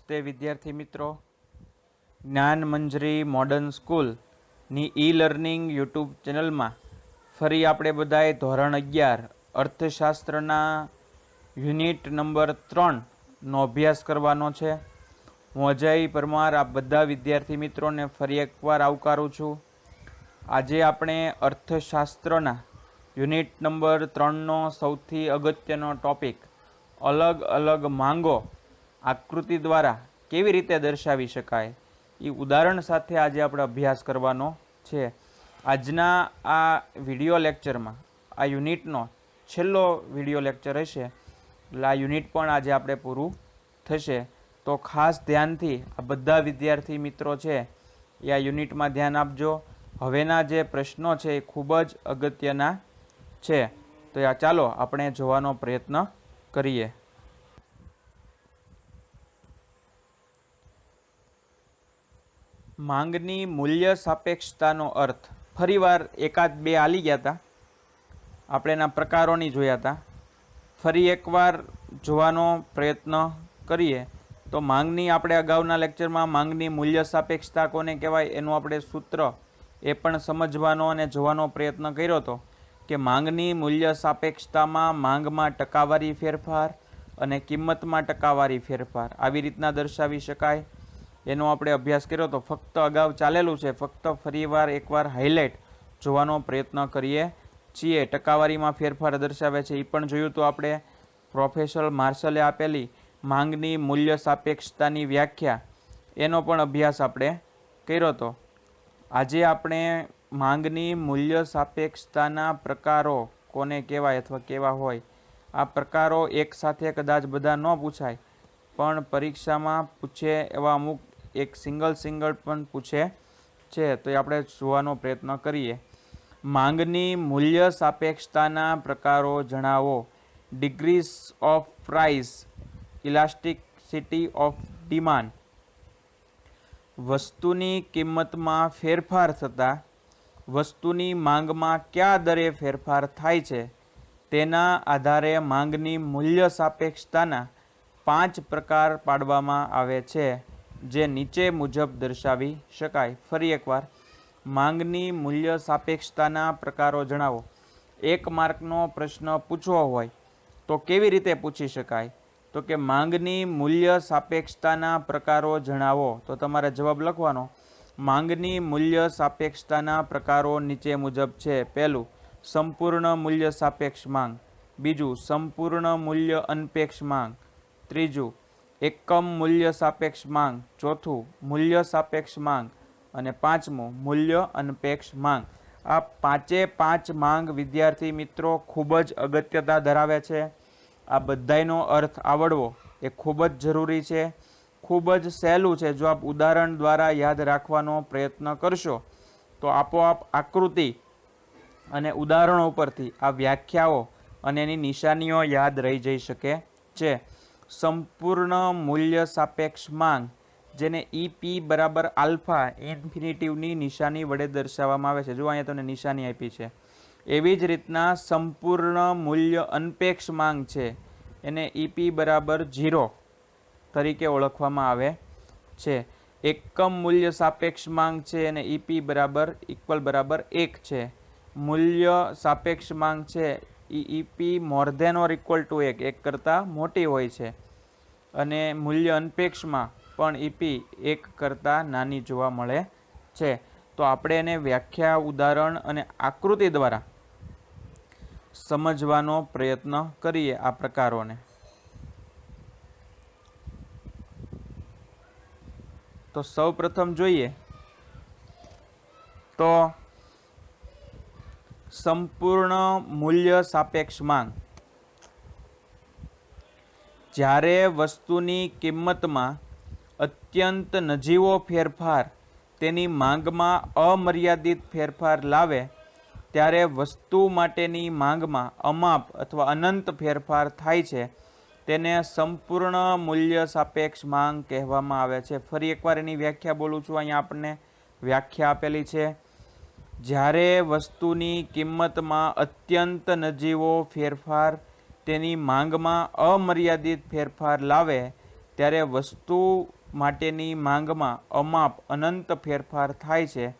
નમસ્તે વિદ્યાર્થી મિત્રો, જ્ઞાન મંજરી મોડર્ન સ્કૂલની ઈ લર્નિંગ યુટ્યુબ ચેનલમાં ફરી આપણે બધાએ ધોરણ 11 અર્થશાસ્ત્રના યુનિટ નંબર 3નો અભ્યાસ કરવાનો છે. હું અજય પરમાર આ બધા વિદ્યાર્થી મિત્રોને ફરી એકવાર આવકારું છું. આજે આપણે અર્થશાસ્ત્રના યુનિટ નંબર 3નો સૌથી અગત્યનો ટોપિક અલગ અલગ માંગો આકૃતિ દ્વારા કેવી રીતે દર્શાવી શકાય એ ઉદાહરણ સાથે આજે આપણે અભ્યાસ કરવાનો છે. આજના આ વિડિયો લેક્ચરમાં આ યુનિટનો છેલ્લો વિડિયો લેક્ચર હશે, એટલે આ યુનિટ પણ આજે આપણે પૂરું થશે. તો ખાસ ધ્યાનથી આ બધા વિદ્યાર્થી મિત્રો છે એ આ યુનિટમાં ધ્યાન આપજો. હવેના જે પ્રશ્નો છે એ ખૂબ જ અગત્યના છે, તો ચાલો આપણે જોવાનો પ્રયત્ન કરીએ. માંગની મૂલ્ય સાપેક્ષતાનો અર્થ ફરીવાર એકાદ બે આલી ગયા હતા, આપણે એના પ્રકારોની જોયા હતા. ફરી એકવાર જોવાનો પ્રયત્ન કરીએ તો માંગની આપણે અગાઉના લેક્ચરમાં માંગની મૂલ્ય સાપેક્ષતા કોને કહેવાય એનું આપણે સૂત્ર એ પણ સમજવાનો અને જોવાનો પ્રયત્ન કર્યો હતો કે માંગની મૂલ્ય સાપેક્ષતામાં માંગમાં ટકાવારી ફેરફાર અને કિંમતમાં ટકાવારી ફેરફાર આવી રીતના દર્શાવી શકાય, એનો આપણે અભ્યાસ કર્યો તો ફક્ત અગાઉ ચાલેલું છે, ફક્ત ફરીવાર એકવાર હાઇલાઇટ જોવાનો પ્રયત્ન કરીએ છીએ. ટકાવારીમાં ફેરફાર દર્શાવે છે એ પણ જોયું તો આપણે. પ્રોફેસર માર્શલે આપેલી માંગની મૂલ્ય સાપેક્ષતાની વ્યાખ્યા એનો પણ અભ્યાસ આપણે કર્યો હતો. આજે આપણે માંગની મૂલ્ય સાપેક્ષતાના પ્રકારો કોને કહેવાય અથવા કેવા હોય, આ પ્રકારો એક સાથે કદાચ બધા ન પૂછાય પણ પરીક્ષામાં પૂછે એવા અમુક એક સિંગલ પણ પૂછે છે, તો એ આપણે જોવાનો પ્રયત્ન કરીએ. માંગની મૂલ્ય સાપેક્ષતાના પ્રકારો જણાવો. Degrees of price, elasticity of demand. વસ્તુની કિંમતમાં ફેરફાર થતાં વસ્તુની માંગમાં કયા દરે ફેરફાર થાય છે તેના આધારે માંગની મૂલ્ય સાપેક્ષતાના 5 પ્રકાર પાડવામાં આવે છે, જે નીચે મુજબ દર્શાવી શકાય. ફરી એકવાર, માંગની મૂલ્ય સાપેક્ષતાના પ્રકારો જણાવો. 1 માર્કનો પ્રશ્ન પૂછવો હોય તો કેવી રીતે પૂછી શકાય? તો કે માંગની મૂલ્ય સાપેક્ષતાના પ્રકારો જણાવો, તો તમારે જવાબ લખવાનો. માંગની મૂલ્ય સાપેક્ષતાના પ્રકારો નીચે મુજબ છે. પહેલું, સંપૂર્ણ મૂલ્ય સાપેક્ષ માંગ. બીજું, સંપૂર્ણ મૂલ્ય અનપેક્ષ માંગ. ત્રીજું, એકમ મૂલ્ય સાપેક્ષ માંગ. ચોથું, મૂલ્ય સાપેક્ષ માંગ. અને પાંચમું, મૂલ્ય અનપેક્ષ માંગ. આ 5 માંગ વિદ્યાર્થી મિત્રો ખૂબ જ અગત્યતા ધરાવે છે. આ બધાયનો અર્થ આવડવો એ ખૂબ જ જરૂરી છે. ખૂબ જ સહેલું છે. જો આપ ઉદાહરણ દ્વારા યાદ રાખવાનો પ્રયત્ન કરશો તો આપોઆપ આકૃતિ અને ઉદાહરણો પરથી આ વ્યાખ્યાઓ અને એની નિશાનીઓ યાદ રહી જઈ શકે છે. સંપૂર્ણ મૂલ્ય સાપેક્ષ માંગ, જેને EP બરાબર આલ્ફા ઇન્ફિનિટિવની નિશાની વડે દર્શાવવામાં આવે છે. જો અહીંયા તમને નિશાની આપી છે. એવી જ રીતના સંપૂર્ણ મૂલ્ય અનપેક્ષ માંગ છે, એને EP બરાબર 0 તરીકે ઓળખવામાં આવે છે. એકમ મૂલ્ય સાપેક્ષ માંગ છે અને EP બરાબર ઇક્વલ બરાબર 1 છે. મૂલ્ય સાપેક્ષ માંગ છે એ EP more than or equal to 1 કરતાં મોટી હોય છે, અને મૂલ્ય અનપેક્ષમાં પણ EP 1 કરતાં નાની જોવા મળે છે. તો આપણે એને વ્યાખ્યા, ઉદાહરણ અને આકૃતિ દ્વારા સમજવાનો પ્રયત્ન કરીએ આ પ્રકારોને. તો સૌ પ્રથમ જોઈએ તો સંપૂર્ણ મૂલ્ય સાપેક્ષ માંગ. જ્યારે વસ્તુની કિંમતમાં અત્યંત નજીવો ફેરફાર તેની માંગમાં અમર્યાદિત ફેરફાર લાવે ત્યારે વસ્તુ માટેની માંગમાં અમાપ અથવા અનંત ફેરફાર થાય છે, તેને સંપૂર્ણ મૂલ્ય સાપેક્ષ માંગ કહેવામાં આવે છે. ફરી એકવાર એની વ્યાખ્યા બોલું છું. અહીંયા આપણને વ્યાખ્યા આપેલી છે. જ્યારે વસ્તુની કિંમતમાં અત્યંત નજીવો ફેરફાર તેની માંગમાં અમર્યાદિત ફેરફાર લાવે ત્યારે વસ્તુ માટેની માંગમાં અમાપ અનંત ફેરફાર થાય છે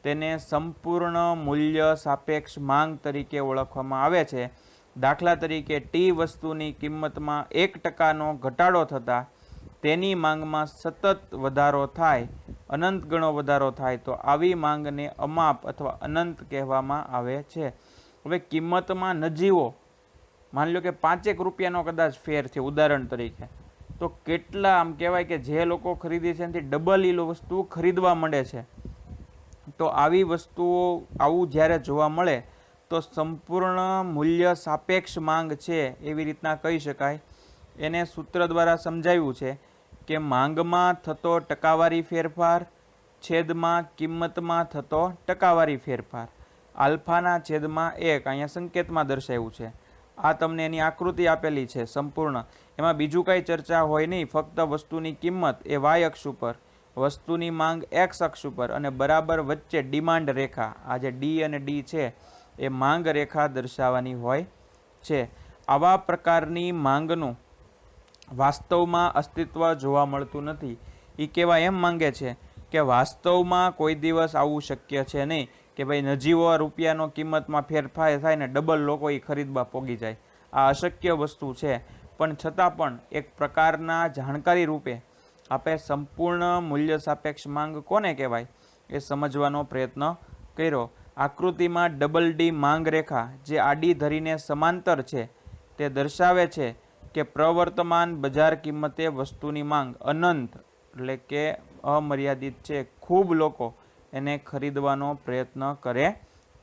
તેને સંપૂર્ણ મૂલ્ય સાપેક્ષ માંગ તરીકે ઓળખવામાં આવે છે. દાખલા તરીકે ટી વસ્તુની કિંમતમાં 1%નો ઘટાડો થતાં તેની માંગમાં સતત વધારો થાય, અનંત ગણો વધારો થાય, તો આવી માંગને અમાપ અથવા અનંત કહેવામાં આવે છે. હવે કિંમતમાં નજીવો, માની લો કે 5 રૂપિયાનો કદાચ ફેર છે ઉદાહરણ તરીકે, તો કેટલા આમ કહેવાય કે જે લોકો ખરીદે છે એનાથી ડબલ એ વસ્તુ ખરીદવા માંડે છે. તો આવી વસ્તુઓ આવું જ્યારે જોવા મળે તો સંપૂર્ણ મૂલ્ય સાપેક્ષ માંગ છે એવી રીતના કહી શકાય. એને સૂત્ર દ્વારા સમજાવ્યું છે કે માંગમાં થતો ટકાવારી ફેરફાર છેદમાં કિંમતમાં થતો ટકાવારી ફેરફાર, આલ્ફાના છેદમાં 1, અહીંયા સંકેતમાં દર્શાવ્યું છે. આ તમને એની આકૃતિ આપેલી છે સંપૂર્ણ. એમાં બીજું કંઈ ચર્ચા હોય નહીં, ફક્ત વસ્તુની કિંમત એ વાય અક્ષ ઉપર, વસ્તુની માંગ એક્સ અક્ષ ઉપર અને બરાબર વચ્ચે ડિમાન્ડ રેખા, આ જે ડી અને ડી છે એ માંગ રેખા દર્શાવવાની હોય છે. આવા પ્રકારની માંગનું વાસ્તવમાં અસ્તિત્વ જોવા મળતું નથી. એ કહેવા એમ માંગે છે કે વાસ્તવમાં કોઈ દિવસ આવું શક્ય છે નહીં કે ભાઈ નજીવો રૂપિયાનો કિંમતમાં ફેરફાર થાય ને ડબલ લોકો એ ખરીદવા પોગી જાય. આ અશક્ય વસ્તુ છે. પણ છતાં પણ એક પ્રકારના જાણકારી રૂપે આપણે સંપૂર્ણ મૂલ્ય સાપેક્ષ માંગ કોને કહેવાય એ સમજવાનો પ્રયત્ન કર્યો. આકૃતિમાં ડબલ ડી માંગ રેખા જે આડી ધરીને સમાંતર છે તે દર્શાવે છે કે પ્રવર્તમાન બજાર કિંમતે વસ્તુની માંગ અનંત એટલે કે અમર્યાદિત છે. ખૂબ લોકો એને ખરીદવાનો પ્રયત્ન કરે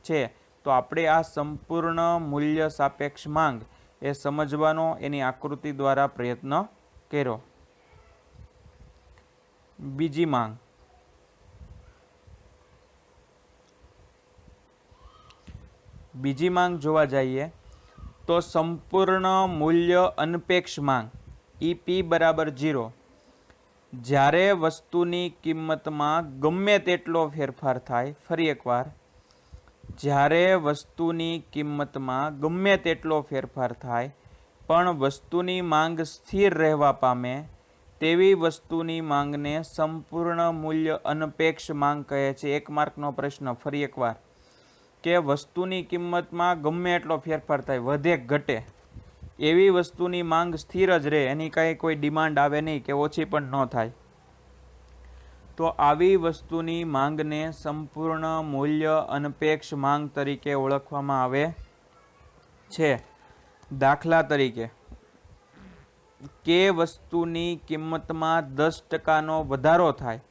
છે. તો આપણે આ સંપૂર્ણ મૂલ્ય સાપેક્ષ માંગ એ સમજવાનો એની આકૃતિ દ્વારા પ્રયત્ન કર્યો. બીજી માંગ, બીજી માંગ જોવા જઈએ તો સંપૂર્ણ મૂલ્ય અનપેક્ષ માંગ ઈપી બરાબર 0. જ્યારે વસ્તુની કિંમતમાં ગમે તેટલો ફેરફાર થાય, ફરી એકવાર, જ્યારે વસ્તુની કિંમતમાં ગમે તેટલો ફેરફાર થાય પણ વસ્તુની માંગ સ્થિર રહેવા પામે તેવી વસ્તુની માંગને સંપૂર્ણ મૂલ્ય અનપેક્ષ માંગ કહે છે. 1 માર્કનો પ્રશ્ન, ફરી એકવાર, કે વસ્તુની કિંમતમાં ગમે એટલો ફેરફાર થાય, વધે ઘટે, એવી વસ્તુની માંગ સ્થિર જ રહે, એની કાંઈ કોઈ ડિમાન્ડ આવે નહીં કે ઓછી પણ ન થાય, તો આવી વસ્તુની માંગને સંપૂર્ણ મૂલ્ય અનપેક્ષ માંગ તરીકે ઓળખવામાં આવે છે. દાખલા તરીકે કે વસ્તુની કિંમતમાં 10%નો વધારો થાય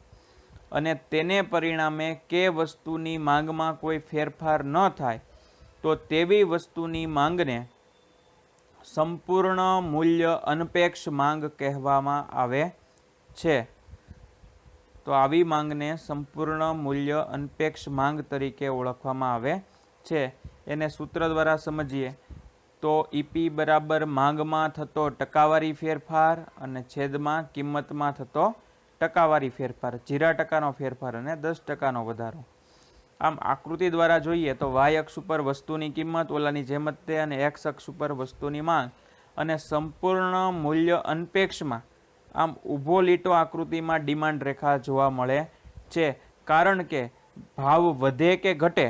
અને તેને પરિણામે કે વસ્તુની માંગમાં કોઈ ફેરફાર ન થાય તો તેવી વસ્તુની માંગને સંપૂર્ણ મૂલ્ય અનપેક્ષ માંગ કહેવામાં આવે છે. તો આવી માંગને સંપૂર્ણ મૂલ્ય અનપેક્ષ માંગ તરીકે ઓળખવામાં આવે છે. એને સૂત્ર દ્વારા સમજીએ તો ઈપી બરાબર માંગમાં થતો ટકાવારી ફેરફાર અને છેદમાં કિંમતમાં થતો ટકાવારી ફેરફાર, 0%નો ફેરફાર અને 10%નો વધારો. આમ આકૃતિ દ્વારા જોઈએ તો વાય અક્ષ ઉપર વસ્તુની કિંમત ઓલાની જેમ જ તે અને એક્સ અક્ષ ઉપર વસ્તુની માંગ અને સંપૂર્ણ મૂલ્ય અનપેક્ષમાં આમ ઊભો લીટો આકૃતિમાં ડિમાન્ડ રેખા જોવા મળે છે. કારણ કે ભાવ વધે કે ઘટે,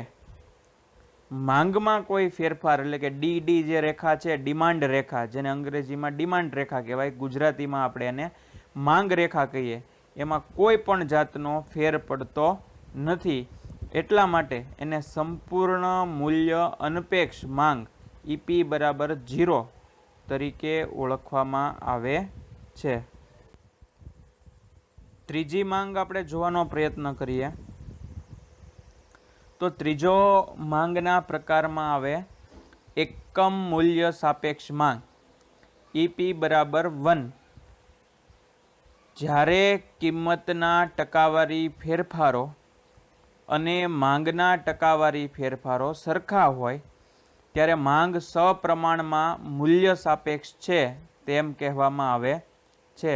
માંગમાં કોઈ ફેરફાર એટલે કે ડી જે રેખા છે ડિમાન્ડ રેખા, જેને અંગ્રેજીમાં ડિમાન્ડ રેખા કહેવાય, ગુજરાતીમાં આપણે એને માંગ રેખા કહીએ, એમાં કોઈ પણ જાતનો ફેર પડતો નથી. એટલા માટે એને સંપૂર્ણ મૂલ્ય અનપેક્ષ માંગ ઈપી બરાબર 0 તરીકે ઓળખવામાં આવે છે. ત્રીજી માંગ આપણે જોવાનો પ્રયત્ન કરીએ તો ત્રીજો માંગના પ્રકારમાં આવે એકમ મૂલ્ય સાપેક્ષ માંગ ઈપી બરાબર 1. જ્યારે કિંમતના ટકાવારી ફેરફારો અને માંગના ટકાવારી ફેરફારો સરખા હોય ત્યારે માંગ સપ્રમાણમાં મૂલ્ય સાપેક્ષ છે તેમ કહેવામાં આવે છે,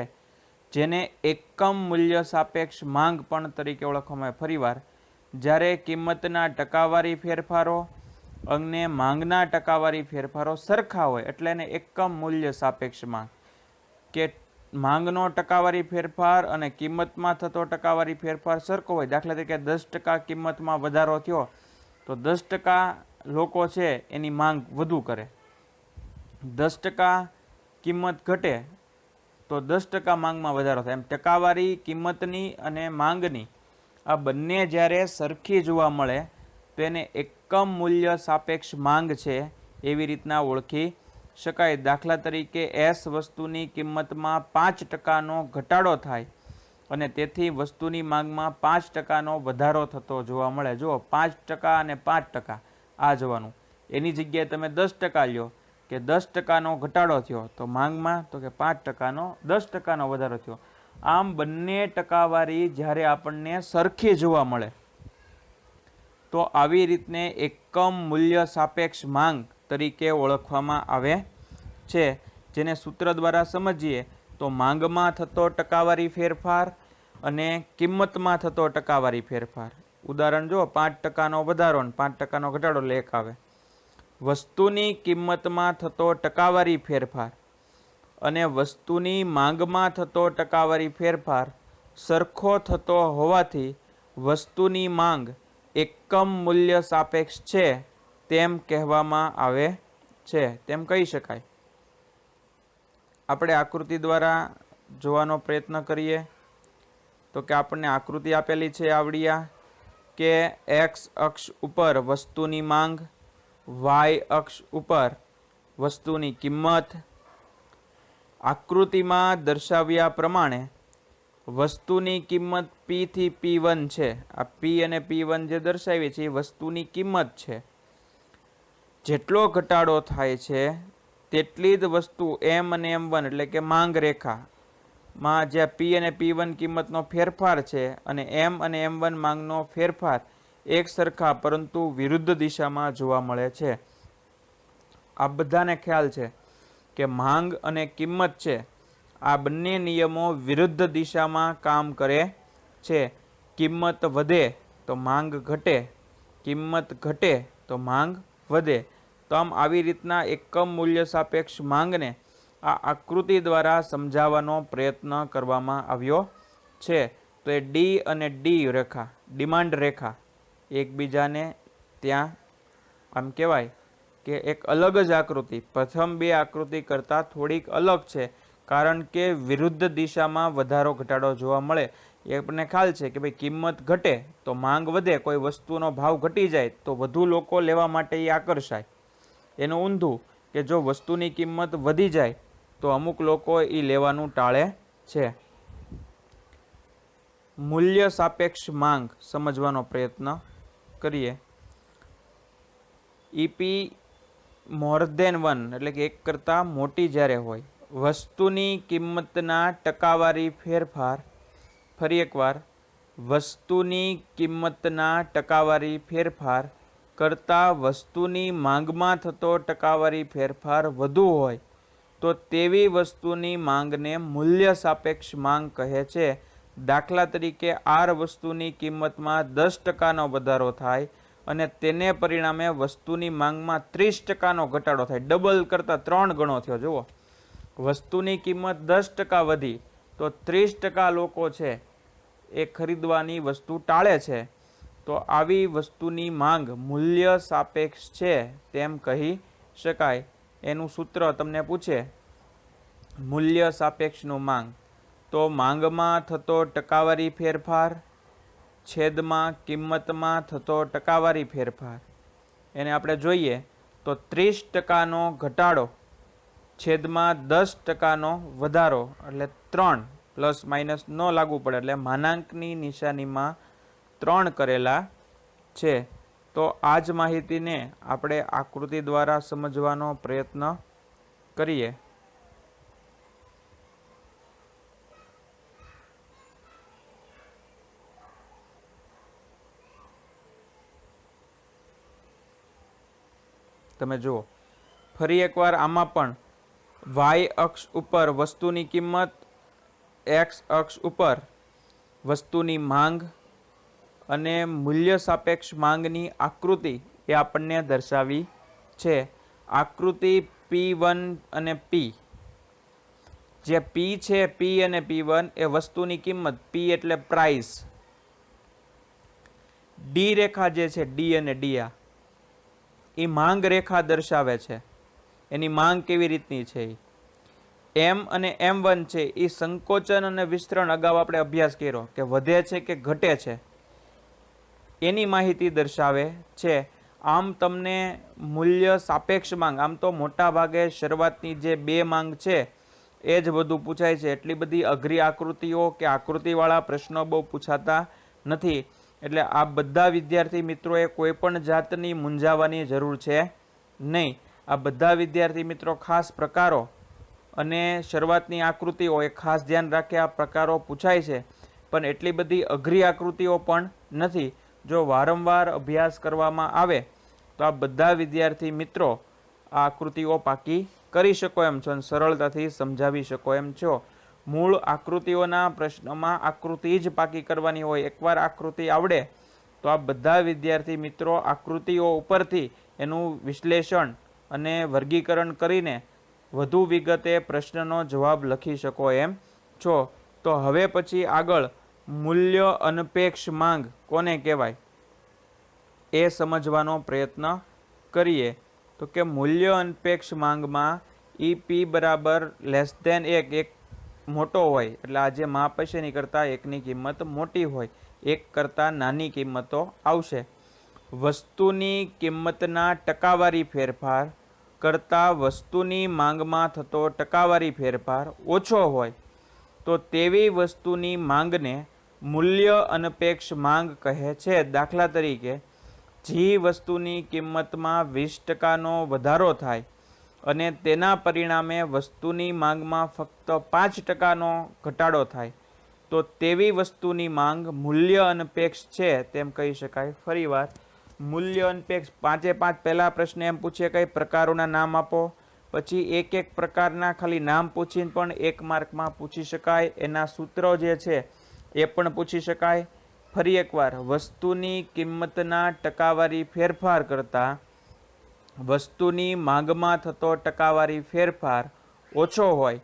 જેને એકમ મૂલ્ય સાપેક્ષ માંગ પણ તરીકે ઓળખવામાં આવે. ફરીવાર, જ્યારે કિંમતના ટકાવારી ફેરફારો અને માંગના ટકાવારી ફેરફારો સરખા હોય એટલે એને એકમ મૂલ્ય સાપેક્ષ માંગ, કે માંગનો ટકાવારી ફેરફાર અને કિંમતમાં થતો ટકાવારી ફેરફાર સરખો હોય, દાખલા તરીકે 10% કિંમતમાં વધારો થયો તો 10% લોકો છે એની માંગ વધુ કરે, 10% કિંમત ઘટે તો 10% માંગમાં વધારો થાય. એમ ટકાવારી કિંમતની અને માંગની આ બંને જ્યારે સરખી જોવા મળે તો એને એકમ મૂલ્ય સાપેક્ષ માંગ છે એવી રીતના ઓળખી શકાય. દાખલા તરીકે એસ વસ્તુની કિંમતમાં 5%નો ઘટાડો થાય અને તેથી વસ્તુની માંગમાં 5%નો વધારો થતો જોવા મળે. જુઓ 5% અને 5% આ જોવાનું, એની જગ્યાએ તમે 10% લ્યો કે 10%નો ઘટાડો થયો તો માંગમાં, તો કે 5%નો 10%નો વધારો થયો. આમ બંને ટકાવારી જ્યારે આપણને સરખી જોવા મળે તો આવી રીતને એકમ મૂલ્ય સાપેક્ષ માંગ તરીકે ઓળખવામાં આવે છે, જેને સૂત્ર દ્વારા સમજીએ તો માંગમાં થતો ટકાવારી ફેરફાર અને કિંમતમાં થતો ટકાવારી ફેરફાર. ઉદાહરણ જો 5%નો વધારો અને 5%નો ઘટાડો એટલે એક આવે. વસ્તુની કિંમતમાં થતો ટકાવારી ફેરફાર અને વસ્તુની માંગમાં થતો ટકાવારી ફેરફાર સરખો થતો હોવાથી વસ્તુની માંગ એકમ મૂલ્ય સાપેક્ષ છે તેમ કહેવામાં આવે છે, તેમ કહી શકાય. આપણે આકૃતિ દ્વારા જોવાનો પ્રયત્ન કરીએ તો કે આપણને આકૃતિ આપેલી છે આવડિયા કે એક્સ અક્ષ ઉપર વસ્તુની માંગ, વાય અક્ષ ઉપર વસ્તુની કિંમત. આકૃતિમાં દર્શાવ્યા પ્રમાણે વસ્તુની કિંમત P થી P1 છે. આ P અને P1 જે દર્શાવી છે એ વસ્તુની કિંમત છે. જેટલો ઘટાડો થાય છે તેટલી જ વસ્તુ M અને M1 એટલે કે માંગ રેખામાં જ્યાં P અને P1 કિંમતનો ફેરફાર છે અને M અને M1 માંગનો ફેરફાર એક સરખા પરંતુ વિરુદ્ધ દિશામાં જોવા મળે છે. આ બધાને ખ્યાલ છે કે માંગ અને કિંમત છે આ બંને નિયમો વિરુદ્ધ દિશામાં કામ કરે છે. કિંમત વધે તો માંગ ઘટે, કિંમત ઘટે તો માંગ વધે. તો આમ આવી રીતના એકમ મૂલ્ય સાપેક્ષ માંગને આ આકૃતિ દ્વારા સમજાવવાનો પ્રયત્ન કરવામાં આવ્યો છે. તો એ ડી અને ડી રેખા, ડિમાન્ડ રેખા એકબીજાને ત્યાં આમ કહેવાય કે એક અલગ જ આકૃતિ, પ્રથમ બે આકૃતિ કરતાં થોડીક અલગ છે, કારણ કે વિરુદ્ધ દિશામાં વધારો ઘટાડો જોવા મળે. એ આપણને ખ્યાલ છે કે ભાઈ કિંમત ઘટે તો માંગ વધે, કોઈ વસ્તુનો ભાવ ઘટી જાય તો વધુ લોકો લેવા માટે એ આકર્ષાય. એનું ઊંધું કે જો વસ્તુની કિંમત વધી જાય તો અમુક લોકો એ લેવાનું ટાળે છે. મૂલ્ય સાપેક્ષ માંગ સમજવાનો પ્રયત્ન કરીએ. ઈપી મોર ધેન 1 એટલે કે એક કરતાં મોટી જ્યારે હોય, વસ્તુની કિંમતના ટકાવારી ફેરફાર, ફરી એકવાર વસ્તુની કિંમતના ટકાવારી ફેરફાર કરતાં વસ્તુની માંગમાં થતો ટકાવારી ફેરફાર વધુ હોય તો તેવી વસ્તુની માંગને મૂલ્ય સાપેક્ષ માંગ કહે છે. દાખલા તરીકે આર વસ્તુની કિંમતમાં 10%નો વધારો થાય અને તેને પરિણામે વસ્તુની માંગમાં 30%નો ઘટાડો થાય, ડબલ કરતાં 3 ગણો થયો. જુઓ, વસ્તુની કિંમત 10% વધી તો 30% લોકો છે એ ખરીદવાની વસ્તુ ટાળે છે. તો આવી વસ્તુની માંગ મૂલ્ય સાપેક્ષ છે તેમ કહી શકાય. એનું સૂત્ર તમને પૂછે મૂલ્ય સાપેક્ષનું માંગ, તો માંગમાં થતો ટકાવારી ફેરફાર છેદમાં કિંમતમાં થતો ટકાવારી ફેરફાર. એને આપણે જોઈએ તો 30%નો ઘટાડો છેદમાં 10%નો વધારો એટલે 3, પ્લસ માઇનસ ન લાગુ પડે એટલે માનાંકની નિશાનીમાં 3 કરેલા છે. તો આ જ માહિતીને આપણે આકૃતિ દ્વારા સમજવાનો પ્રયત્ન કરીએ. તમે જુઓ ફરી એકવાર આમાં પણ વાય અક્ષ ઉપર વસ્તુની કિંમત, એક્સ અક્ષ ઉપર વસ્તુની માંગ અને મૂલ્ય સાપેક્ષ માંગની આકૃતિ એ આપણને દર્શાવી છે. આકૃતિ P1 અને P જે પી છે, પી અને P1 એ વસ્તુની કિંમત, પી એટલે પ્રાઇસ. ડી રેખા જે છે, ડી અને ડી એ માંગ રેખા દર્શાવે છે. એની માંગ કેવી રીતની છે. એમ અને M1 છે એ સંકોચન અને વિસ્તરણ અગાઉ આપણે અભ્યાસ કર્યો કે વધે છે કે ઘટે છે એની માહિતી દર્શાવે છે. આમ તમને મૂલ્ય સાપેક્ષ માંગ, આમ તો મોટા ભાગે શરૂઆતની જે બે માંગ છે એ જ બધું પૂછાય છે. એટલી બધી અઘરી આકૃતિઓ કે આકૃતિવાળા પ્રશ્નો બહુ પૂછાતા નથી. એટલે આ બધા વિદ્યાર્થી મિત્રોએ કોઈ પણ જાતની મૂંઝાવાની જરૂર છે નહીં. આ બધા વિદ્યાર્થી મિત્રો ખાસ પ્રકારો અને શરૂઆતની આકૃતિઓ એ ખાસ ધ્યાન રાખે. આ પ્રકારો પૂછાય છે પણ એટલી બધી અઘરી આકૃતિઓ પણ નથી. જો વારંવાર અભ્યાસ કરવામાં આવે તો આ બધા વિદ્યાર્થી મિત્રો આ આકૃતિઓ પાકી કરી શકો એમ છો અને સરળતાથી સમજાવી શકો એમ છો. મૂળ આકૃતિઓના પ્રશ્નમાં આકૃતિ જ પાકી કરવાની હોય. એકવાર આકૃતિ આવડે તો આ બધા વિદ્યાર્થી મિત્રો આકૃતિઓ ઉપરથી એનું વિશ્લેષણ અને વર્ગીકરણ કરીને વધુ વિગતે પ્રશ્નનો જવાબ લખી શકો એમ છો. તો હવે પછી આગળ મૂલ્ય અનપેક્ષ માંગ કોને કહેવાય એ સમજવાનો પ્રયત્ન કરીએ. તો કે મૂલ્ય અનપેક્ષ માંગમાં ઈ પી બરાબર લેસ ધેન એક મોટો હોય એટલે આ જે માપ હશે એની કરતાં એકની કિંમત મોટી હોય, એક કરતાં નાની કિંમતો આવશે. વસ્તુની કિંમતના ટકાવારી ફેરફાર કરતાં વસ્તુની માંગમાં થતો ટકાવારી ફેરફાર ઓછો હોય તો તેવી વસ્તુની માંગને મૂલ્ય અનપેક્ષ માંગ કહે છે. દાખલા તરીકે જે વસ્તુની કિંમતમાં 20% વધારો થાય અને તેના પરિણામે વસ્તુની માંગમાં ફક્ત 5% ઘટાડો થાય તો તેવી વસ્તુની માંગ મૂલ્ય અનપેક્ષ છે તેમ કહી શકાય. ફરીવાર મૂલ્ય અનપેક્ષ 5 પહેલા પ્રશ્ન એમ પૂછે કઈ પ્રકારોના નામ આપો, પછી એક પ્રકારના ખાલી નામ પૂછીને પણ 1 માર્કમાં પૂછી શકાય. એના સૂત્રો જે છે એ પણ પૂછી શકાય. ફરી એકવાર વસ્તુની કિંમતના ટકાવારી ફેરફાર કરતાં વસ્તુની માંગમાં થતો ટકાવારી ફેરફાર ઓછો હોય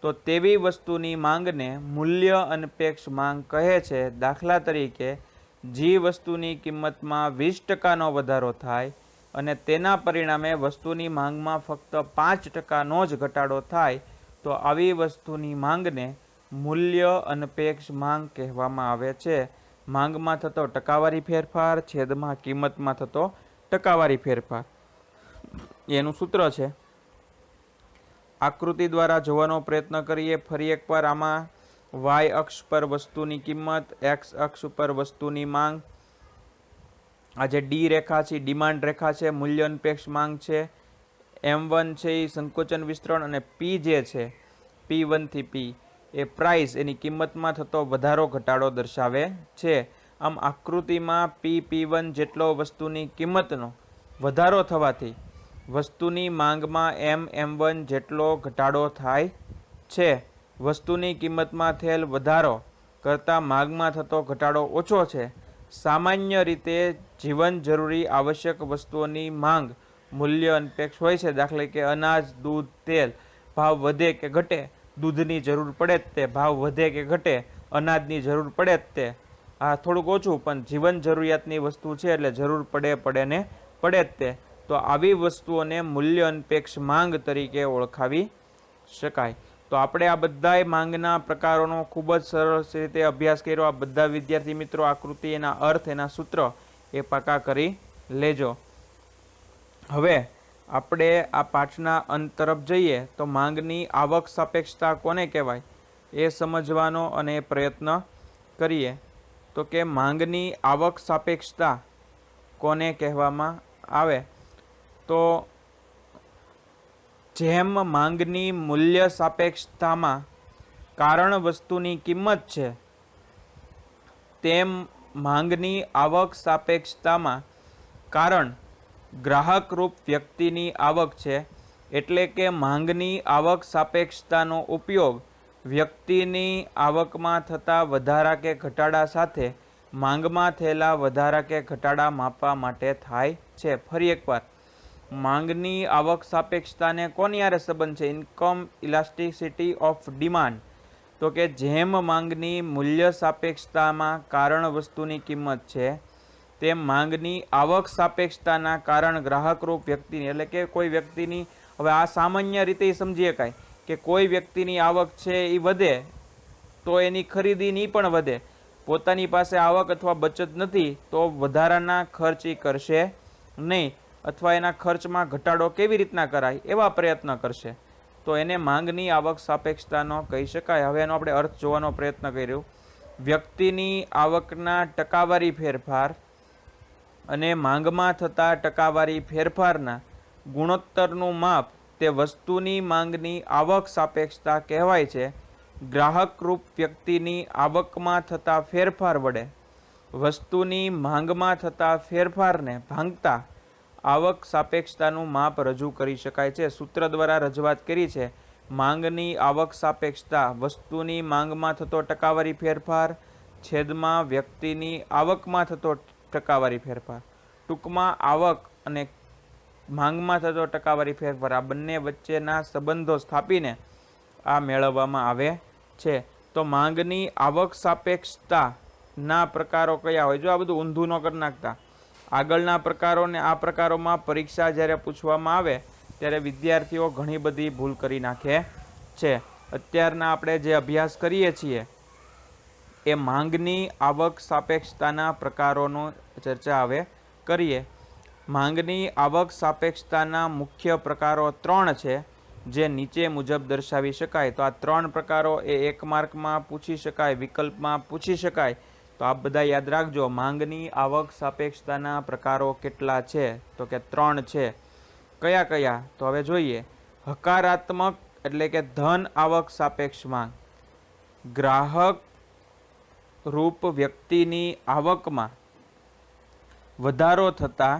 તો તેવી વસ્તુની માંગને મૂલ્ય અનપેક્ષ માંગ કહે છે. દાખલા તરીકે જે વસ્તુની કિંમતમાં 20%નો વધારો થાય અને તેના પરિણામે વસ્તુની માંગમાં ફક્ત 5%નો જ ઘટાડો થાય તો આવી વસ્તુની માંગને મૂલ્ય અનપેક્ષ માંગ કહેવામાં આવે છે. માંગમાં થતો ટકાવારી ફેરફાર છેદમાં કિંમતમાં થતો ટકાવારી ફેરફાર એનું સૂત્ર છે. આકૃતિ દ્વારા જોવાનો પ્રયત્ન કરીએ. ફરી એકવાર આમાં વાય અક્ષ પર વસ્તુની કિંમત, એક્સ અક્ષ ઉપર વસ્તુની માંગ. આ જે ડી રેખા છે ડિમાન્ડ રેખા છે, મૂલ્ય અનપેક્ષ માંગ છે. M1 છે એ સંકોચન વિસ્તરણ અને P જે છે P1 થી P એ પ્રાઇસ એની કિંમતમાં થતો વધારો ઘટાડો દર્શાવે છે. આમ આકૃતિમાં P1 જેટલો વસ્તુની કિંમતનો વધારો થવાથી વસ્તુની માંગમાં M1 જેટલો ઘટાડો થાય છે. વસ્તુની કિંમતમાં થયેલ વધારો કરતાં માંગમાં થતો ઘટાડો ઓછો છે. સામાન્ય રીતે જીવન જરૂરી આવશ્યક વસ્તુઓની માંગ મૂલ્ય અનપેક્ષ હોય છે. દાખલા કે અનાજ, દૂધ, તેલ ભાવ વધે કે ઘટે, દૂધની જરૂર પડે જ તે, ભાવ વધે કે ઘટે અનાજની જરૂર પડે જ તે. આ થોડુંક ઓછું પણ જીવન જરૂરિયાતની વસ્તુ છે એટલે જરૂર પડે ને પડે જ તે. તો આવી વસ્તુઓને મૂલ્ય અનપેક્ષ માંગ તરીકે ઓળખાવી શકાય. તો આપણે આ બધા માંગના પ્રકારોનો ખૂબ જ સરસ રીતે અભ્યાસ કર્યો. આ બધા વિદ્યાર્થી મિત્રો આકૃતિ, એના અર્થ, એના સૂત્ર એ પાકા કરી લેજો. હવે આપણે આ પાઠના અંત તરફ જઈએ તો માંગની આવક સાપેક્ષતા કોને કહેવાય એ સમજવાનો અને પ્રયત્ન કરીએ. તો કે માંગની આવક સાપેક્ષતા કોને કહેવામાં આવે તો જેમ માંગની મૂલ્ય સાપેક્ષતામાં કારણ વસ્તુની કિંમત છે તેમ માંગની આવક સાપેક્ષતામાં કારણ ગ્રાહક રૂપ વ્યક્તિની આવક છે. એટલે કે માંગની આવક સાપેક્ષતાનો ઉપયોગ વ્યક્તિની આવકમાં થતા વધારા કે ઘટાડા સાથે માંગમાં થયેલા વધારા કે ઘટાડા માપવા માટે થાય છે. ફરી એકવાર માંગની આવક સાપેક્ષતાને કોની હારે સંબંધ છે? Income elasticity of demand. તો કે જેમ માંગની મૂલ્ય સાપેક્ષતામાં કારણ વસ્તુની કિંમત છે, તેમ માંગની આવક સાપેક્ષતાના કારણ ગ્રાહકરૂપ વ્યક્તિની, એટલે કે કોઈ વ્યક્તિની, હવે આ સામાન્ય રીતે સમજી શકાય કે કોઈ વ્યક્તિની આવક છે એ વધે તો એની ખરીદી નહીં પણ વધે. પોતાની પાસે આવક અથવા બચત નથી તો વધારાના ખર્ચ એ કરશે નહીં, અથવા એના ખર્ચમાં ઘટાડો કેવી રીતના કરાય એવા પ્રયત્ન કરશે. તો એને માંગની આવક સાપેક્ષતાનો કહી શકાય. હવે એનો આપણે અર્થ જોવાનો પ્રયત્ન કર્યો. વ્યક્તિની આવકના ટકાવારી ફેરફાર અને માંગમાં થતા ટકાવારી ફેરફારના ગુણોત્તરનું માપ તે વસ્તુની માંગની આવક સાપેક્ષતા કહેવાય છે. ગ્રાહકરૂપ વ્યક્તિની આવકમાં થતા ફેરફાર વડે વસ્તુની માંગમાં થતા ફેરફારને ભાંગતા આવક સાપેક્ષતાનું માપ રજૂ કરી શકાય છે. સૂત્ર દ્વારા રજૂઆત કરી છે. માંગની આવક સાપેક્ષતા વસ્તુની માંગમાં થતો ટકાવારી ફેરફાર છેદમાં વ્યક્તિની આવકમાં થતો ટકાવારી ફેરફાર. ટૂંકમાં આવક અને માંગમાં થતો ટકાવારી ફેરફાર આ બંને વચ્ચેના સંબંધો સ્થાપીને આ મેળવવામાં આવે છે. તો માંગની આવક સાપેક્ષતાના પ્રકારો કયા હોય? જો આ બધું ઊંધું ન કરી નાખતા. આગળના પ્રકારો ને આ પ્રકારોમાં પરીક્ષા જ્યારે પૂછવામાં આવે ત્યારે વિદ્યાર્થીઓ ઘણી બધી ભૂલ કરી નાખે છે. અત્યારના આપણે જે અભ્યાસ કરીએ છીએ એ માંગની આવક સાપેક્ષતાના પ્રકારોનો ચર્ચા હવે કરીએ. માંગની આવક સાપેક્ષતાના મુખ્ય પ્રકારો 3 છે, જે નીચે મુજબ દર્શાવી શકાય. તો આ 3 પ્રકારો એ 1 માર્કમાં પૂછી શકાય, વિકલ્પમાં પૂછી શકાય. તો આપ બધા યાદ રાખજો. માંગની આવક સાપેક્ષતાના પ્રકારો કેટલા છે? તો કે 3 છે. કયા કયા? તો હવે જોઈએ. હકારાત્મક એટલે કે ધન આવક સાપેક્ષ માંગ. ગ્રાહક રૂપ વ્યક્તિની આવકમાં વધારો થતા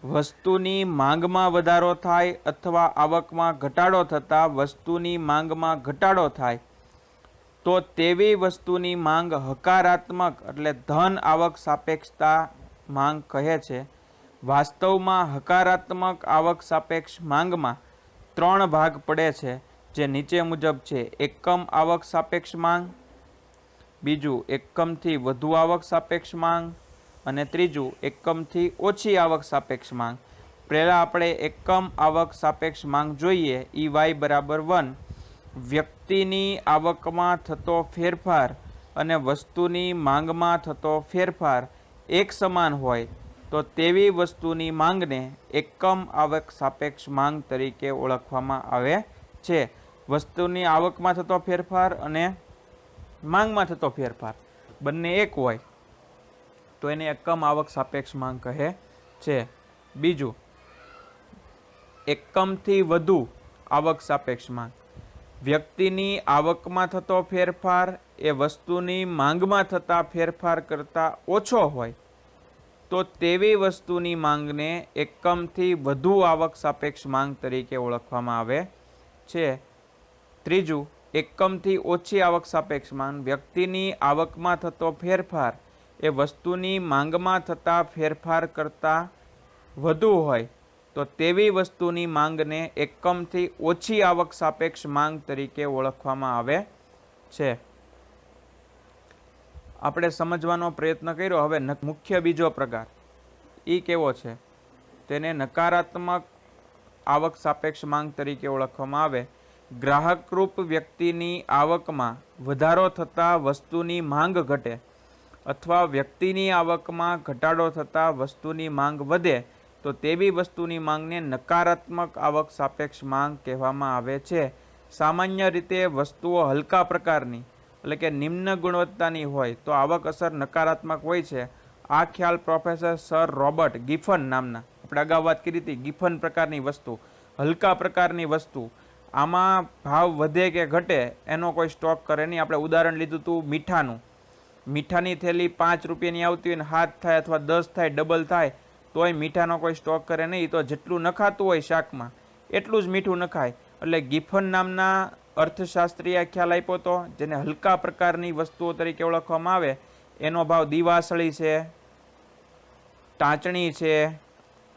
વસ્તુની માંગમાં વધારો થાય અથવા આવકમાં ઘટાડો થતા વસ્તુની માંગમાં ઘટાડો થાય તો તેવી વસ્તુની માંગ હકારાત્મક એટલે ધન આવક સાપેક્ષતા માંગ કહે છે. વાસ્તવમાં હકારાત્મક આવક સાપેક્ષ માંગમાં 3 ભાગ પડે છે, જે નીચે મુજબ છે. એકમ આવક સાપેક્ષ માંગ, બીજું એકમથી વધુ આવક સાપેક્ષ માંગ, અને ત્રીજું એકમથી ઓછી આવક સાપેક્ષ માંગ. પહેલા આપણે એકમ આવક સાપેક્ષ માંગ જોઈએ. y બરાબર 1. વ્યક્તિની આવકમાં થતો ફેરફાર અને વસ્તુની માંગમાં થતો ફેરફાર એક સમાન હોય તો તેવી વસ્તુની માંગને એકમ આવક સાપેક્ષ માંગ તરીકે ઓળખવામાં આવે છે. વસ્તુની આવકમાં થતો ફેરફાર અને માંગમાં થતો ફેરફાર બંને એક હોય તો એને એકમ આવક સાપેક્ષ માંગ કહે છે. બીજું, એકમથી વધુ આવક સાપેક્ષ માંગ. વ્યક્તિની આવકમાં થતો ફેરફાર એ વસ્તુની માંગમાં થતા ફેરફાર કરતાં ઓછો હોય તો તેવી વસ્તુની માંગને એકમથી વધુ આવક સાપેક્ષ માંગ તરીકે ઓળખવામાં આવે છે. ત્રીજું, એકમથી ઓછી આવક સાપેક્ષ માંગ. વ્યક્તિની આવકમાં થતો ફેરફાર એ વસ્તુની માંગમાં થતા ફેરફાર કરતાં વધુ હોય તો તેવી વસ્તુની માંગને એકમથી ઓછી આવક સાપેક્ષ માંગ તરીકે ઓળખવામાં આવે છે. આપણે સમજવાનો પ્રયત્ન કર્યો. હવે મુખ્ય બીજો પ્રકાર એ કેવો છે? તેને નકારાત્મક આવક સાપેક્ષ માંગ તરીકે ઓળખવામાં આવે. ગ્રાહકરૂપ વ્યક્તિની આવકમાં વધારો થતાં વસ્તુની માંગ ઘટે અથવા વ્યક્તિની આવકમાં ઘટાડો થતાં વસ્તુની માંગ વધે તો તેવી વસ્તુની માંગને નકારાત્મક આવક સાપેક્ષ માંગ કહેવામાં આવે છે. સામાન્ય રીતે વસ્તુઓ હલકા પ્રકારની એટલે કે નિમ્ન ગુણવત્તાની હોય તો આવક અસર નકારાત્મક હોય છે. આ ખ્યાલ પ્રોફેસર સર રોબર્ટ ગિફન નામના, આપણે અગાઉ વાત કરી હતી, ગિફન પ્રકારની વસ્તુ, હલકા પ્રકારની વસ્તુ, આમાં ભાવ વધે કે ઘટે એનો કોઈ સ્ટોક કરે નહીં. આપણે ઉદાહરણ લીધું હતું મીઠાનું. મીઠાની થેલી 5 રૂપિયાની આવતી હોય ને 7 થાય અથવા 10 થાય, ડબલ થાય, તોય મીઠાનો કોઈ સ્ટોક કરે નહીં. તો જેટલું નખાતું હોય શાકમાં એટલું જ મીઠું નખાય. એટલે ગિફન નામના અર્થશાસ્ત્રીએ ખ્યાલ આપ્યો હતો, જેને હલકા પ્રકારની વસ્તુઓ તરીકે ઓળખવામાં આવે. એનો ભાવ દિવાસળી છે, ટાંચણી છે,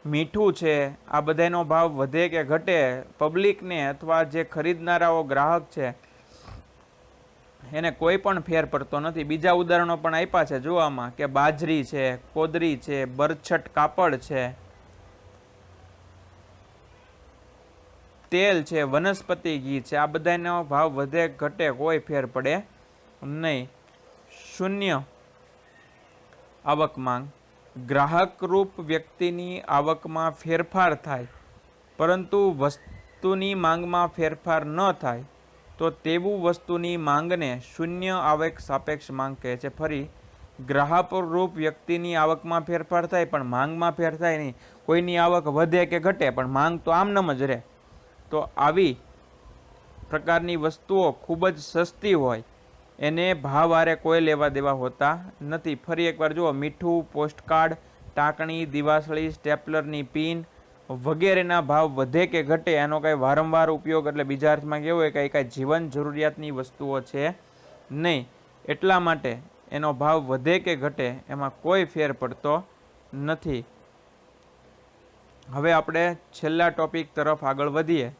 મીઠું છે, આ બધાનો ભાવ વધે કે ઘટે પબ્લિકને અથવા જે ખરીદનારાઓ ગ્રાહક છે એને કોઈ પણ ફેર પડતો નથી. બીજા ઉદાહરણો પણ આપ્યા છે જોવામાં, કે બાજરી છે, કોદરી છે, બરછટ કાપડ છે, તેલ છે, વનસ્પતિ ઘી છે, આ બધાનો ભાવ વધે ઘટે કોઈ ફેર પડે નહીં. શૂન્ય આવક માંગ. ગ્રાહકરૂપ વ્યક્તિની આવકમાં ફેરફાર થાય પરંતુ વસ્તુની માંગમાં ફેરફાર ન થાય તો તેવું વસ્તુની માંગને શૂન્ય આવક સાપેક્ષ માંગ કહે છે. ફરી, ગ્રાહકરૂપ વ્યક્તિની આવકમાં ફેરફાર થાય પણ માંગમાં ફેર થાય નહીં. કોઈની આવક વધે કે ઘટે પણ માંગ તો આમનામ જ રહે. તો આવી પ્રકારની વસ્તુઓ ખૂબ જ સસ્તી હોય એને ભાવ આરે કોઈ લેવા દેવા હોતા નથી. ફરી એકવાર જુઓ, મીઠું, પોસ્ટકાર્ડ, ટાંકણી, દિવાસળી, સ્ટેપલરની પિન વગેરેના ભાવ વધે કે ઘટે એનો કંઈ વારંવાર ઉપયોગ, એટલે બીજા અર્થમાં કેવું હોય કે કાંઈ જીવન જરૂરિયાતની વસ્તુઓ છે નહીં, એટલા માટે એનો ભાવ વધે કે ઘટે એમાં કોઈ ફેર પડતો નથી. હવે આપણે છેલ્લા ટોપિક તરફ આગળ વધીએ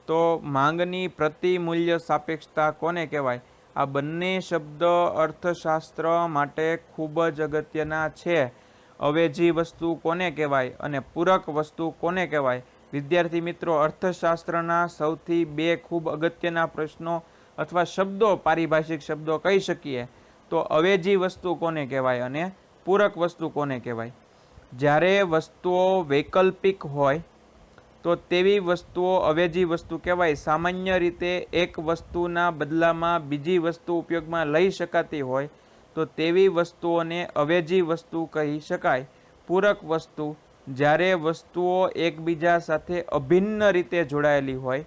તો માંગની પ્રતિમૂલ્ય સાપેક્ષતા કોને કહેવાય? આ બંને શબ્દ અર્થશાસ્ત્ર માટે ખૂબ જ અગત્યના છે. અવેજી વસ્તુ કોને કહેવાય અને પૂરક વસ્તુ કોને કહેવાય? વિદ્યાર્થી મિત્રો, અર્થશાસ્ત્રના સૌથી બે ખૂબ અગત્યના પ્રશ્નો અથવા શબ્દો, પારિભાષિક શબ્દો કહી શકીએ તો અવેજી વસ્તુ કોને કહેવાય અને પૂરક વસ્તુ કોને કહેવાય. જ્યારે વસ્તુઓ વૈકલ્પિક હોય તો તેવી વસ્તુઓ અવેજી વસ્તુ કહેવાય. સામાન્ય રીતે એક વસ્તુના બદલામાં બીજી વસ્તુ ઉપયોગમાં લઈ શકાતી હોય તો તેવી વસ્તુઓને અવેજી વસ્તુ કહી શકાય. પૂરક વસ્તુ જ્યારે વસ્તુઓ એકબીજા સાથે અભિન્ન રીતે જોડાયેલી હોય,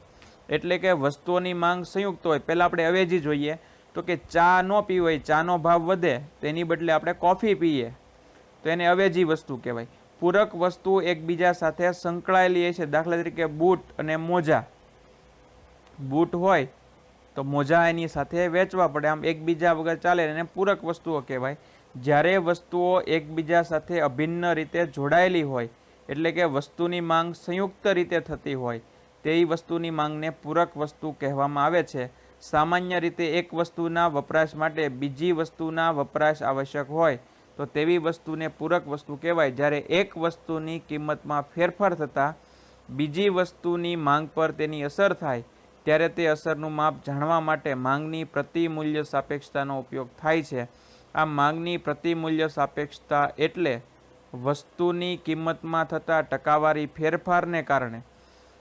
એટલે કે વસ્તુઓની માંગ સંયુક્ત હોય. પહેલાં આપણે અવેજી જોઈએ તો કે ચા ન પીવી હોય, ચાનો ભાવ વધે તેની બદલે આપણે કોફી પીએ તો એને અવેજી વસ્તુ કહેવાય. પૂરક વસ્તુ એકબીજા સાથે સંકળાયેલી છે. દાખલા તરીકે બૂટ અને મોજા. બૂટ હોય તો મોજા એની સાથે વેચવા પડે, આમ એકબીજા વગર ચાલે, એને પૂરક વસ્તુઓ કહેવાય. જ્યારે વસ્તુઓ એકબીજા સાથે અભિન્ન રીતે જોડાયેલી હોય, એટલે કે વસ્તુની માંગ સંયુક્ત રીતે થતી હોય, તેવી વસ્તુની માંગને પૂરક વસ્તુ કહેવામાં આવે છે. સામાન્ય રીતે એક વસ્તુના વપરાશ માટે બીજી વસ્તુના વપરાશ આવશ્યક હોય તો તેવી વસ્તુને પૂરક વસ્તુ કહેવાય. જ્યારે એક વસ્તુની કિંમતમાં ફેરફાર થતાં બીજી વસ્તુની માંગ પર તેની અસર થાય ત્યારે તે અસરનું માપ જાણવા માટે માંગની પ્રતિમૂલ્ય સાપેક્ષતાનો ઉપયોગ થાય છે. આ માંગની પ્રતિમૂલ્ય સાપેક્ષતા એટલે વસ્તુની કિંમતમાં થતા ટકાવારી ફેરફારને કારણે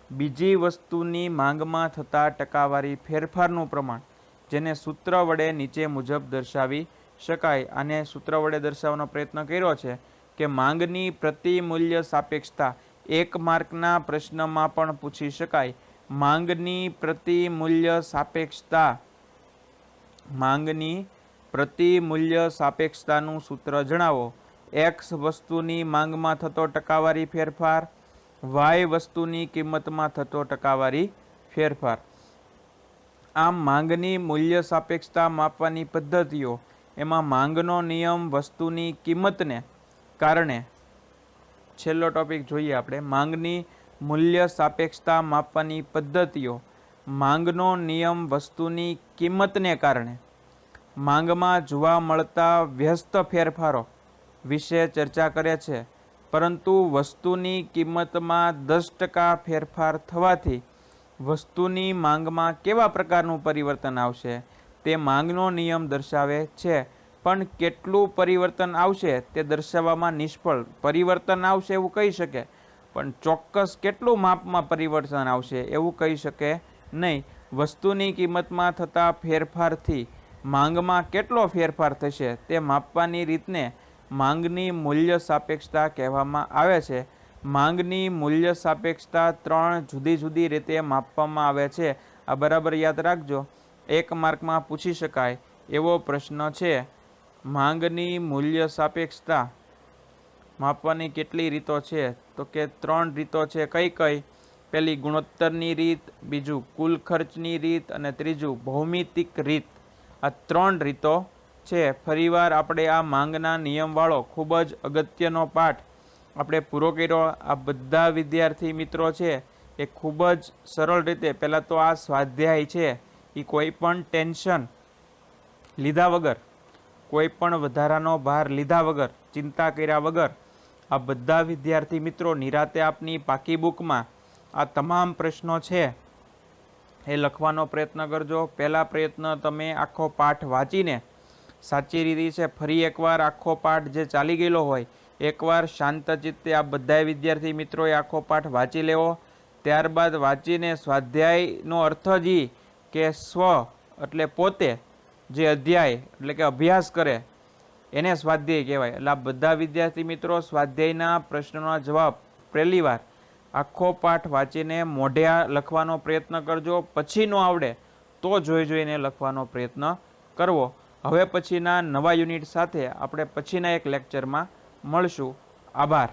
બીજી વસ્તુની માંગમાં થતા ટકાવારી ફેરફારનું પ્રમાણ, જેને સૂત્ર વડે નીચે મુજબ દર્શાવી શકાય. આને સૂત્ર વડે દર્શાવવાનો પ્રયત્ન કર્યો છે કે માંગની પ્રતિમૂલ્ય સાપેક્ષતા 1 માર્કના પ્રશ્નમાં પણ પૂછી શકાય. માંગની પ્રતિમૂલ્ય સાપેક્ષતા, માંગની પ્રતિમૂલ્ય સાપેક્ષતાનું સૂત્ર જણાવો. x વસ્તુની માંગમાં થતો ટકાવારી ફેરફાર, y વસ્તુની કિંમતમાં થતો ટકાવારી ફેરફાર. આમ માંગની મૂલ્ય સાપેક્ષતા માપવાની પદ્ધતિઓ, એમાં માંગનો નિયમ વસ્તુની કિંમતને કારણે, છેલ્લો ટોપિક જોઈએ આપણે, માંગની મૂલ્ય સાપેક્ષતા માપવાની પદ્ધતિઓ. માંગનો નિયમ વસ્તુની કિંમતને કારણે માંગમાં જોવા મળતા વ્યસ્ત ફેરફારો વિશે ચર્ચા કરે છે. પરંતુ વસ્તુની કિંમતમાં 10% ફેરફાર થવાથી વસ્તુની માંગમાં કેવા પ્રકારનું પરિવર્તન આવશે તે માંગનો નિયમ દર્શાવે છે. પણ કેટલું પરિવર્તન આવશે તે દર્શાવવામાં નિષ્ફળ. પરિવર્તન આવશે એવું કહી શકે, પણ ચોક્કસ કેટલું માપમાં પરિવર્તન આવશે એવું કહી શકે નહીં. વસ્તુની કિંમતમાં થતા ફેરફારથી માંગમાં કેટલો ફેરફાર થશે તે માપવાની રીતને માંગની મૂલ્ય સાપેક્ષતા કહેવામાં આવે છે. માંગની મૂલ્ય સાપેક્ષતા 3 જુદી જુદી રીતે માપવામાં આવે છે. આ બરાબર યાદ રાખજો, 1 માર્કમાં પૂછી શકાય એવો પ્રશ્ન છે. માંગની મૂલ્ય સાપેક્ષતા માપવાની કેટલી રીતો છે તો કે 3 રીતો છે. કઈ કઈ? પહેલી ગુણોત્તરની રીત, બીજું કુલ ખર્ચની રીત અને ત્રીજું ભૌમિતિક રીત. આ 3 રીતો છે. ફરીવાર આપણે આ માંગના નિયમવાળો ખૂબ જ અગત્યનો પાઠ આપણે પૂરો કર્યો. આ બધા વિદ્યાર્થી મિત્રો છે એ ખૂબ જ સરળ રીતે પહેલાં તો આ સ્વાધ્યાય છે એ કોઈ પણ ટેન્શન લીધા વગર, કોઈ પણ વધારાનો ભાર લીધા વગર, ચિંતા કર્યા વગર આ બધા વિદ્યાર્થી મિત્રો નિરાતે આપની પાકી બુકમાં આ તમામ પ્રશ્નો છે એ લખવાનો પ્રયત્ન કરજો. પહેલા પ્રયત્ન તમે આખો પાઠ વાંચીને સાચી રીતે છે ફરી એકવાર આખો પાઠ જે ચાલી ગયેલો હોય એકવાર શાંત ચિત્તે આ બધા વિદ્યાર્થી મિત્રોએ આખો પાઠ વાંચી લેવો. ત્યારબાદ વાંચીને સ્વાધ્યાયનો અર્થ જ ઈ કે સ્વ એટલે પોતે, જે અધ્યાય એટલે કે અભ્યાસ કરે એને સ્વાધ્યાય કહેવાય. એટલે આ બધા વિદ્યાર્થી મિત્રો સ્વાધ્યાયના પ્રશ્નોના જવાબ પહેલી વાર આખો પાઠ વાંચીને મોઢે લખવાનો પ્રયત્ન કરજો. પછી ન આવડે તો જોઈ જોઈને લખવાનો પ્રયત્ન કરવો. હવે પછીના નવા યુનિટ સાથે આપણે પછીના એક લેક્ચરમાં મળશું. આભાર.